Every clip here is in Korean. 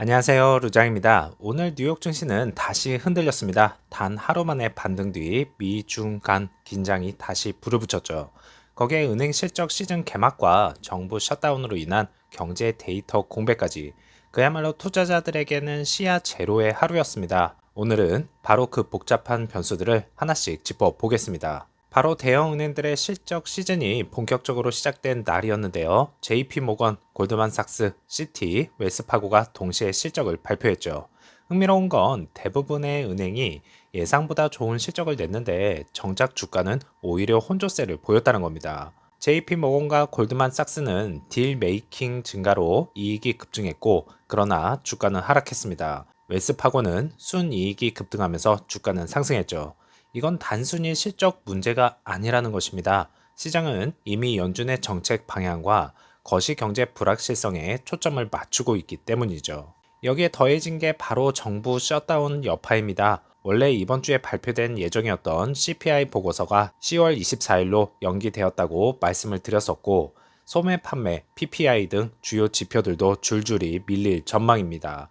안녕하세요, 루장입니다. 오늘 뉴욕 증시는 다시 흔들렸습니다. 단 하루 만에 반등 뒤 미, 중, 간 긴장이 다시 불을 붙였죠. 거기에 은행 실적 시즌 개막과 정부 셧다운으로 인한 경제 데이터 공백까지 그야말로 투자자들에게는 시야 제로의 하루였습니다. 오늘은 바로 그 복잡한 변수들을 하나씩 짚어보겠습니다. 바로 대형 은행들의 실적 시즌이 본격적으로 시작된 날이었는데요. JP모건, 골드만삭스, 시티, 웰스파고가 동시에 실적을 발표했죠. 흥미로운 건 대부분의 은행이 예상보다 좋은 실적을 냈는데 정작 주가는 오히려 혼조세를 보였다는 겁니다. JP모건과 골드만삭스는 딜 메이킹 증가로 이익이 급증했고 그러나 주가는 하락했습니다. 웰스파고는 순이익이 급등하면서 주가는 상승했죠. 이건 단순히 실적 문제가 아니라는 것입니다. 시장은 이미 연준의 정책 방향과 거시경제 불확실성에 초점을 맞추고 있기 때문이죠. 여기에 더해진 게 바로 정부 셧다운 여파입니다. 원래 이번 주에 발표된 예정이었던 CPI 보고서가 10월 24일로 연기되었다고 말씀을 드렸었고, 소매 판매, PPI 등 주요 지표들도 줄줄이 밀릴 전망입니다.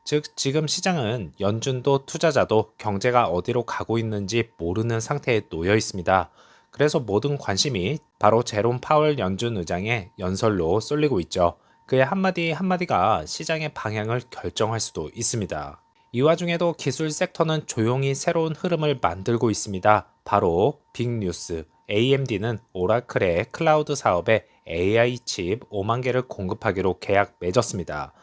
즉, 지금 시장은 연준도 투자자도 경제가 어디로 가고 있는지 모르는 상태에 놓여 있습니다. 그래서 모든 관심이 바로 제롬 파월 연준 의장의 연설로 쏠리고 있죠. 그의 한마디 한마디가 시장의 방향을 결정할 수도 있습니다. 이 와중에도 기술 섹터는 조용히 새로운 흐름을 만들고 있습니다. 바로 빅뉴스, AMD는 오라클의 클라우드 사업에 AI 칩 5만 개를 공급하기로 계약 맺었습니다.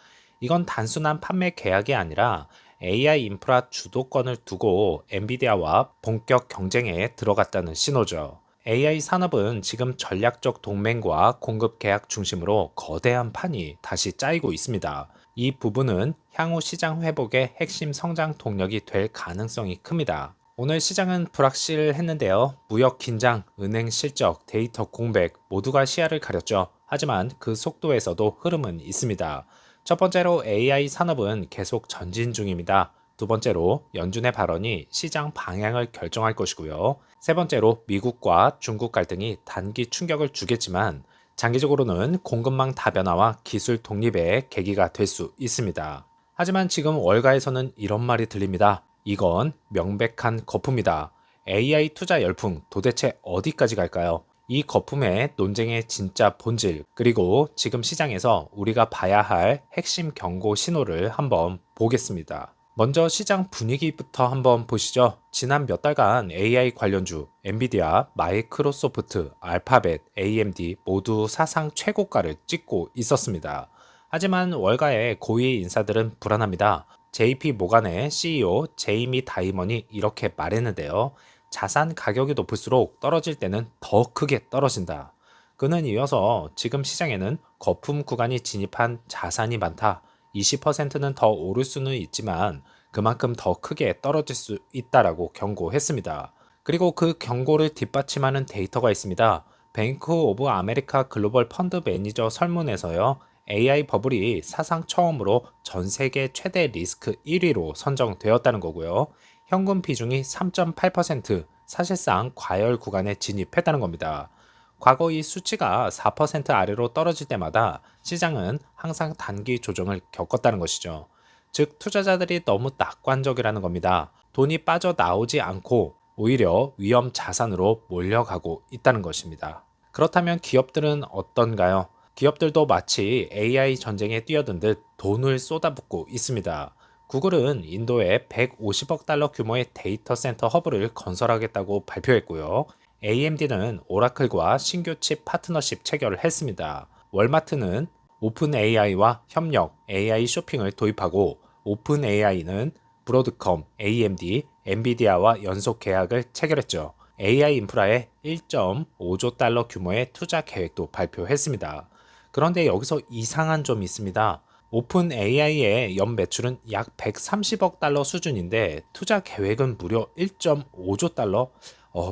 이건 단순한 판매 계약이 아니라 AI 인프라 주도권을 두고 엔비디아와 본격 경쟁에 들어갔다는 신호죠. AI 산업은 지금 전략적 동맹과 공급 계약 중심으로 거대한 판이 다시 짜이고 있습니다. 이 부분은 향후 시장 회복의 핵심 성장 동력이 될 가능성이 큽니다. 오늘 시장은 불확실했는데요. 무역 긴장, 은행 실적, 데이터 공백 모두가 시야를 가렸죠. 하지만 그 속도에서도 흐름은 있습니다. 첫 번째로 AI 산업은 계속 전진 중입니다. 두 번째로 연준의 발언이 시장 방향을 결정할 것이고요. 세 번째로 미국과 중국 갈등이 단기 충격을 주겠지만 장기적으로는 공급망 다변화와 기술 독립의 계기가 될 수 있습니다. 하지만 지금 월가에서는 이런 말이 들립니다. 이건 명백한 거품이다. AI 투자 열풍 도대체 어디까지 갈까요? 이 거품의 논쟁의 진짜 본질, 그리고 지금 시장에서 우리가 봐야 할 핵심 경고 신호를 한번 보겠습니다. 먼저 시장 분위기부터 한번 보시죠. 지난 몇 달간 AI 관련주, 엔비디아, 마이크로소프트, 알파벳, AMD 모두 사상 최고가를 찍고 있었습니다. 하지만 월가의 고위 인사들은 불안합니다. JP 모간의 CEO 제이미 다이먼이 이렇게 말했는데요. 자산 가격이 높을수록 떨어질 때는 더 크게 떨어진다. 그는 이어서 지금 시장에는 거품 구간이 진입한 자산이 많다. 20%는 더 오를 수는 있지만 그만큼 더 크게 떨어질 수 있다라고 경고했습니다. 그리고 그 경고를 뒷받침하는 데이터가 있습니다. 뱅크 오브 아메리카 글로벌 펀드 매니저 설문에서요. AI 버블이 사상 처음으로 전 세계 최대 리스크 1위로 선정되었다는 거고요. 현금 비중이 3.8%, 사실상 과열 구간에 진입했다는 겁니다. 과거 이 수치가 4% 아래로 떨어질 때마다 시장은 항상 단기 조정을 겪었다는 것이죠. 즉, 투자자들이 너무 낙관적이라는 겁니다. 돈이 빠져나오지 않고 오히려 위험 자산으로 몰려가고 있다는 것입니다. 그렇다면 기업들은 어떤가요? 기업들도 마치 AI 전쟁에 뛰어든 듯 돈을 쏟아붓고 있습니다. 구글은 인도에 150억 달러 규모의 데이터 센터 허브를 건설하겠다고 발표했고요. AMD는 오라클과 신규 칩 파트너십 체결을 했습니다. 월마트는 오픈 AI와 협력 AI 쇼핑을 도입하고 오픈 AI는 브로드컴, AMD, 엔비디아와 연속 계약을 체결했죠. AI 인프라에 1.5조 달러 규모의 투자 계획도 발표했습니다. 그런데 여기서 이상한 점이 있습니다. 오픈 AI의 연 매출은 약 130억 달러 수준인데 투자 계획은 무려 1.5조 달러?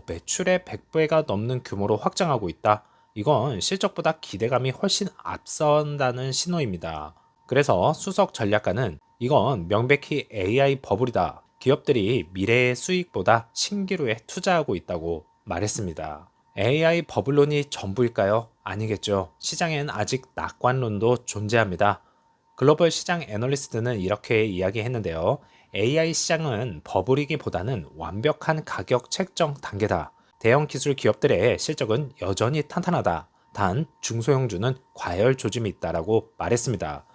매출의 100배가 넘는 규모로 확장하고 있다. 이건 실적보다 기대감이 훨씬 앞선다는 신호입니다. 그래서 수석 전략가는 이건 명백히 AI 버블이다. 기업들이 미래의 수익보다 신기루에 투자하고 있다고 말했습니다. AI 버블론이 전부일까요? 아니겠죠. 시장엔 아직 낙관론도 존재합니다. 글로벌 시장 애널리스트는 이렇게 이야기했는데요. AI 시장은 버블이기보다는 완벽한 가격 책정 단계다. 대형 기술 기업들의 실적은 여전히 탄탄하다. 단 중소형주는 과열 조짐이 있다라고 말했습니다.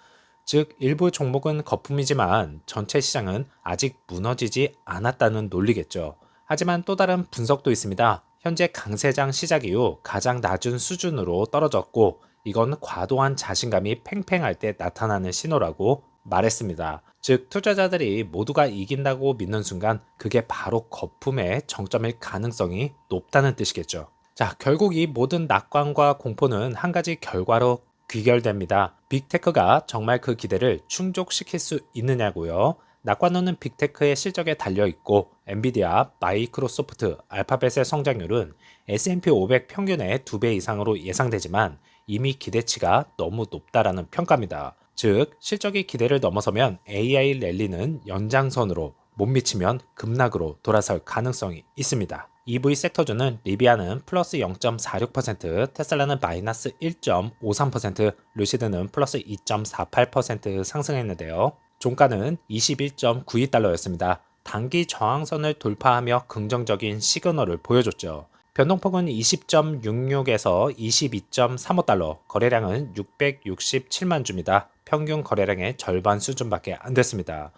즉 일부 종목은 거품이지만 전체 시장은 아직 무너지지 않았다는 논리겠죠. 하지만 또 다른 분석도 있습니다. 현재 강세장 시작 이후 가장 낮은 수준으로 떨어졌고 이건 과도한 자신감이 팽팽할 때 나타나는 신호라고 말했습니다. 즉 투자자들이 모두가 이긴다고 믿는 순간 그게 바로 거품의 정점일 가능성이 높다는 뜻이겠죠. 자, 결국 이 모든 낙관과 공포는 한 가지 결과로 귀결됩니다. 빅테크가 정말 그 기대를 충족시킬 수 있느냐고요. 낙관론은 빅테크의 실적에 달려 있고 엔비디아, 마이크로소프트, 알파벳의 성장률은 S&P 500 평균의 2배 이상으로 예상되지만 이미 기대치가 너무 높다라는 평가입니다. 즉 실적이 기대를 넘어서면 AI 랠리는 연장선으로 못 미치면 급락으로 돌아설 가능성이 있습니다. EV 섹터주는 리비아는 플러스 0.46%, 테슬라는 마이너스 1.53%, 루시드는 플러스 2.48% 상승했는데요. 종가는 21.92달러였습니다. 단기 저항선을 돌파하며 긍정적인 시그널을 보여줬죠. 변동폭은 20.66에서 22.35달러, 거래량은 667만 주입니다. 평균 거래량의 절반 수준밖에 안 됐습니다.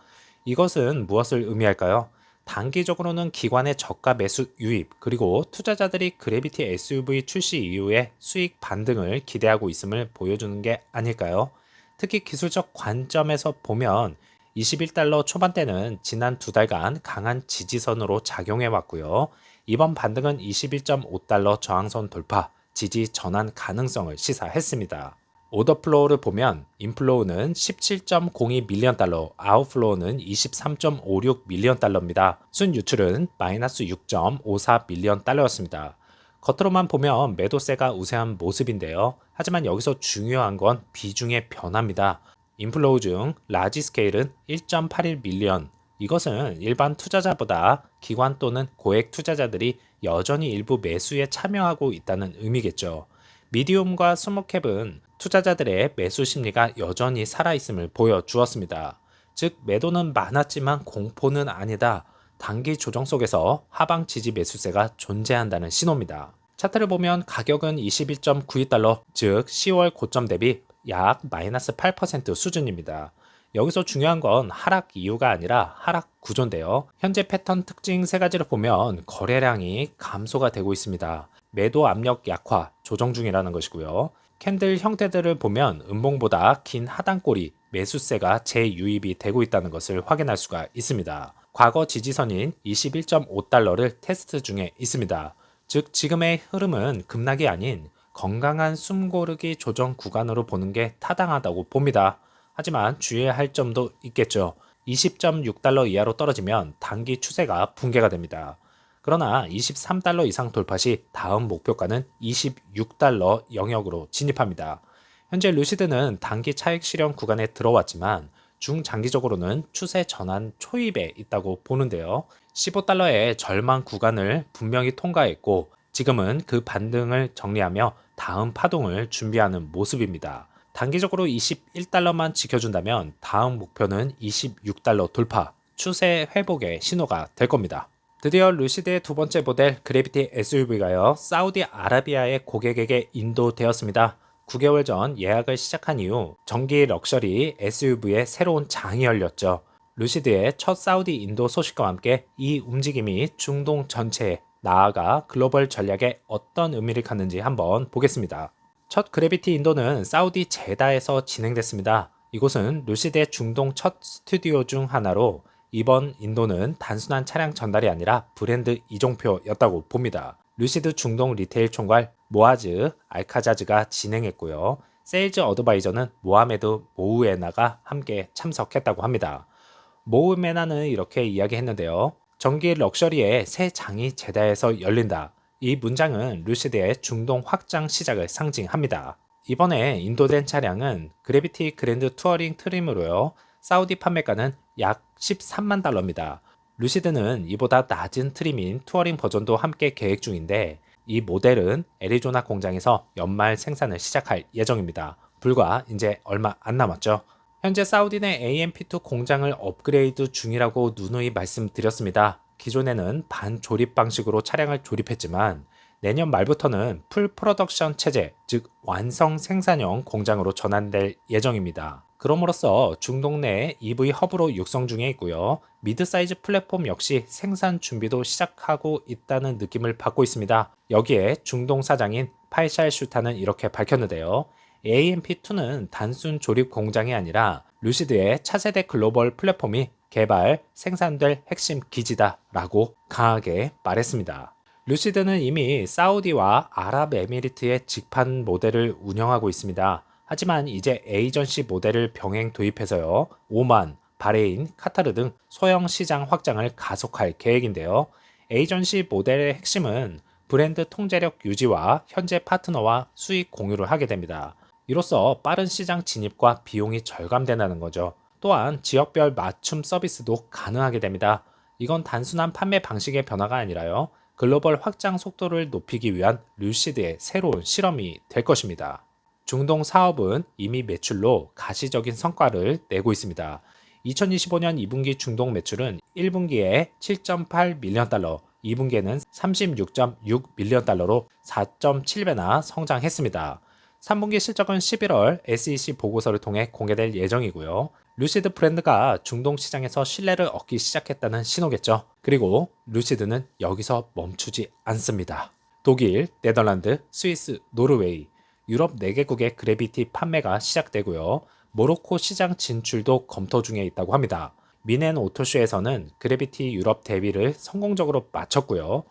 이것은 무엇을 의미할까요? 단기적으로는 기관의 저가 매수 유입, 그리고 투자자들이 그래비티 SUV 출시 이후에 수익 반등을 기대하고 있음을 보여주는 게 아닐까요? 특히 기술적 관점에서 보면 21달러 초반대는 지난 두 달간 강한 지지선으로 작용해 왔고요. 이번 반등은 21.5달러 저항선 돌파, 지지 전환 가능성을 시사했습니다. 오더플로우를 보면 인플로우는 17.02 밀리언 달러, 아웃플로우는 23.56 밀리언 달러입니다. 순유출은 마이너스 6.54 밀리언 달러였습니다. 겉으로만 보면 매도세가 우세한 모습인데요. 하지만 여기서 중요한 건 비중의 변화입니다. 인플로우 중 라지 스케일은 1.81 밀리언, 이것은 일반 투자자보다 기관 또는 고액 투자자들이 여전히 일부 매수에 참여하고 있다는 의미겠죠. 미디움과 스몰캡은 투자자들의 매수 심리가 여전히 살아있음을 보여주었습니다. 즉 매도는 많았지만 공포는 아니다. 단기 조정 속에서 하방 지지 매수세가 존재한다는 신호입니다. 차트를 보면 가격은 21.92달러, 즉 10월 고점 대비 약 마이너스 8% 수준입니다. 여기서 중요한 건 하락 이유가 아니라 하락 구조인데요. 현재 패턴 특징 세 가지를 보면 거래량이 감소가 되고 있습니다. 매도 압력 약화, 조정 중이라는 것이고요. 캔들 형태들을 보면 음봉보다 긴 하단골이 매수세가 재유입이 되고 있다는 것을 확인할 수가 있습니다. 과거 지지선인 21.5달러를 테스트 중에 있습니다. 즉 지금의 흐름은 급락이 아닌 건강한 숨고르기 조정 구간으로 보는 게 타당하다고 봅니다. 하지만 주의해야 할 점도 있겠죠. 20.6달러 이하로 떨어지면 단기 추세가 붕괴가 됩니다. 그러나 23달러 이상 돌파 시 다음 목표가는 26달러 영역으로 진입합니다. 현재 루시드는 단기 차익 실현 구간에 들어왔지만 중장기적으로는 추세 전환 초입에 있다고 보는데요. 15달러의 절망 구간을 분명히 통과했고 지금은 그 반등을 정리하며 다음 파동을 준비하는 모습입니다. 단기적으로 21달러만 지켜준다면 다음 목표는 26달러 돌파, 추세 회복의 신호가 될 겁니다. 드디어 루시드의 두 번째 모델 그래비티 SUV가요, 사우디아라비아의 고객에게 인도되었습니다. 9개월 전 예약을 시작한 이후 전기 럭셔리 SUV의 새로운 장이 열렸죠. 루시드의 첫 사우디 인도 소식과 함께 이 움직임이 중동 전체에 나아가 글로벌 전략에 어떤 의미를 갖는지 한번 보겠습니다. 첫 그래비티 인도는 사우디 제다에서 진행됐습니다. 이곳은 루시드의 중동 첫 스튜디오 중 하나로 이번 인도는 단순한 차량 전달이 아니라 브랜드 이종표였다고 봅니다. 루시드 중동 리테일 총괄 모아즈 알카자즈가 진행했고요. 세일즈 어드바이저는 모하메드 모우에나가 함께 참석했다고 합니다. 모우메나는 이렇게 이야기했는데요. 전기 럭셔리의 새 장이 제다에서 열린다. 이 문장은 루시드의 중동 확장 시작을 상징합니다. 이번에 인도된 차량은 그래비티 그랜드 투어링 트림으로요. 사우디 판매가는 약 13만 달러입니다. 루시드는 이보다 낮은 트림인 투어링 버전도 함께 계획 중인데 이 모델은 애리조나 공장에서 연말 생산을 시작할 예정입니다. 불과 이제 얼마 안 남았죠. 현재 사우디는 AMP2 공장을 업그레이드 중이라고 누누이 말씀드렸습니다. 기존에는 반조립 방식으로 차량을 조립했지만 내년 말부터는 풀 프로덕션 체제, 즉 완성 생산형 공장으로 전환될 예정입니다. 그럼으로써 중동 내 EV 허브로 육성 중에 있고요. 미드 사이즈 플랫폼 역시 생산 준비도 시작하고 있다는 느낌을 받고 있습니다. 여기에 중동 사장인 파이샬 슈타는 이렇게 밝혔는데요. AMP2는 단순 조립 공장이 아니라 루시드의 차세대 글로벌 플랫폼이 개발, 생산될 핵심 기지다 라고 강하게 말했습니다. 루시드는 이미 사우디와 아랍에미리트의 직판 모델을 운영하고 있습니다. 하지만 이제 에이전시 모델을 병행 도입해서요. 오만, 바레인, 카타르 등 소형 시장 확장을 가속할 계획인데요. 에이전시 모델의 핵심은 브랜드 통제력 유지와 현재 파트너와 수익 공유를 하게 됩니다. 이로써 빠른 시장 진입과 비용이 절감된다는 거죠. 또한 지역별 맞춤 서비스도 가능하게 됩니다. 이건 단순한 판매 방식의 변화가 아니라요. 글로벌 확장 속도를 높이기 위한 루시드의 새로운 실험이 될 것입니다. 중동 사업은 이미 매출로 가시적인 성과를 내고 있습니다. 2025년 2분기 중동 매출은 1분기에 7.8 밀리언 달러, 2분기에는 36.6 밀리언 달러로 4.7배나 성장했습니다. 3분기 실적은 11월 SEC 보고서를 통해 공개될 예정이고요. 루시드 브랜드가 중동 시장에서 신뢰를 얻기 시작했다는 신호겠죠. 그리고 루시드는 여기서 멈추지 않습니다. 독일, 네덜란드, 스위스, 노르웨이, 유럽 4개국의 그래비티 판매가 시작되고요. 모로코 시장 진출도 검토 중에 있다고 합니다. 미넨 오토쇼에서는 그래비티 유럽 대비를 성공적으로 마쳤고요.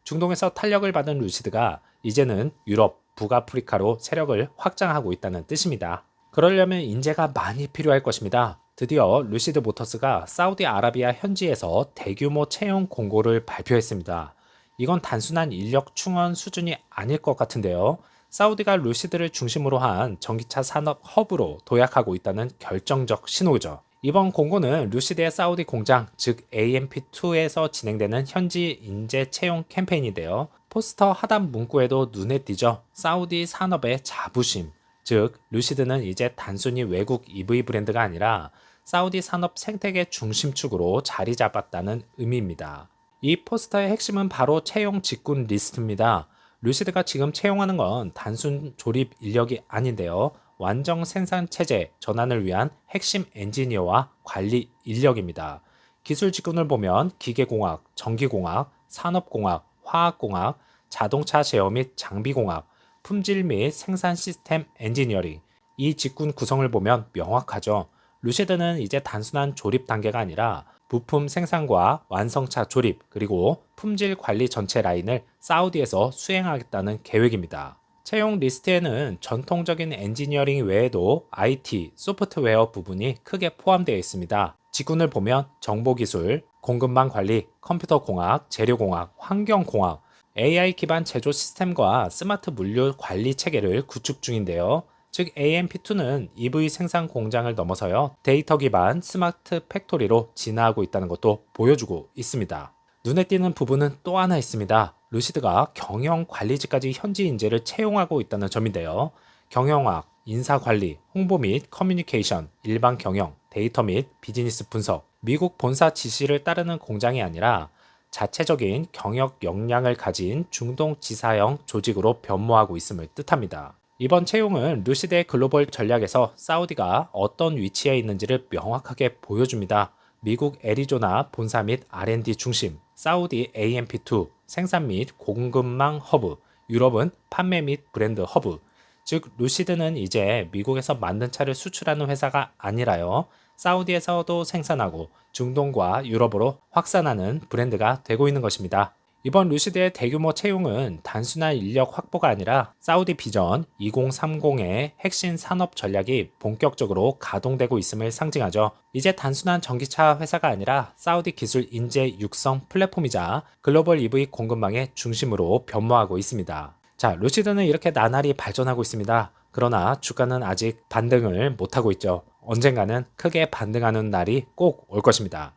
중동에서 탄력을 받은 루시드가 이제는 유럽, 북아프리카로 세력을 확장하고 있다는 뜻입니다. 그러려면 인재가 많이 필요할 것입니다. 드디어 루시드 모터스가 사우디아라비아 현지에서 대규모 채용 공고를 발표했습니다. 이건 단순한 인력 충원 수준이 아닐 것 같은데요. 사우디가 루시드를 중심으로 한 전기차 산업 허브로 도약하고 있다는 결정적 신호죠. 이번 공고는 루시드의 사우디 공장, 즉 AMP2에서 진행되는 현지 인재 채용 캠페인인데요. 포스터 하단 문구에도 눈에 띄죠. 사우디 산업의 자부심, 즉 루시드는 이제 단순히 외국 EV 브랜드가 아니라 사우디 산업 생태계 중심축으로 자리 잡았다는 의미입니다. 이 포스터의 핵심은 바로 채용 직군 리스트입니다. 루시드가 지금 채용하는 건 단순 조립 인력이 아닌데요. 완전 생산 체제 전환을 위한 핵심 엔지니어와 관리 인력입니다. 기술 직군을 보면 기계공학, 전기공학, 산업공학, 화학공학, 자동차 제어 및 장비공학, 품질 및 생산 시스템 엔지니어링. 이 직군 구성을 보면 명확하죠. 루시드는 이제 단순한 조립 단계가 아니라 부품 생산과 완성차 조립 그리고 품질 관리 전체 라인을 사우디에서 수행하겠다는 계획입니다. 채용 리스트에는 전통적인 엔지니어링 외에도 IT, 소프트웨어 부분이 크게 포함되어 있습니다. 직군을 보면 정보기술, 공급망 관리, 컴퓨터공학, 재료공학, 환경공학, AI 기반 제조 시스템과 스마트 물류 관리 체계를 구축 중인데요. 즉 AMP2는 EV 생산 공장을 넘어서요. 데이터 기반 스마트 팩토리로 진화하고 있다는 것도 보여주고 있습니다. 눈에 띄는 부분은 또 하나 있습니다. 루시드가 경영 관리직까지 현지 인재를 채용하고 있다는 점인데요. 경영학, 인사관리, 홍보 및 커뮤니케이션, 일반 경영, 데이터 및 비즈니스 분석, 미국 본사 지시를 따르는 공장이 아니라 자체적인 경영 역량을 가진 중동 지사형 조직으로 변모하고 있음을 뜻합니다. 이번 채용은 루시드의 글로벌 전략에서 사우디가 어떤 위치에 있는지를 명확하게 보여줍니다. 미국 애리조나 본사 및 R&D 중심, 사우디 AMP2 생산 및 공급망 허브, 유럽은 판매 및 브랜드 허브. 즉 루시드는 이제 미국에서 만든 차를 수출하는 회사가 아니라요. 사우디에서도 생산하고 중동과 유럽으로 확산하는 브랜드가 되고 있는 것입니다. 이번 루시드의 대규모 채용은 단순한 인력 확보가 아니라 사우디 비전 2030의 핵심 산업 전략이 본격적으로 가동되고 있음을 상징하죠. 이제 단순한 전기차 회사가 아니라 사우디 기술 인재 육성 플랫폼이자 글로벌 EV 공급망의 중심으로 변모하고 있습니다. 자, 루시드는 이렇게 나날이 발전하고 있습니다. 그러나 주가는 아직 반등을 못하고 있죠. 언젠가는 크게 반등하는 날이 꼭 올 것입니다.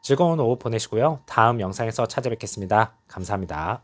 즐거운 오후 보내시고요. 다음 영상에서 찾아뵙겠습니다. 감사합니다.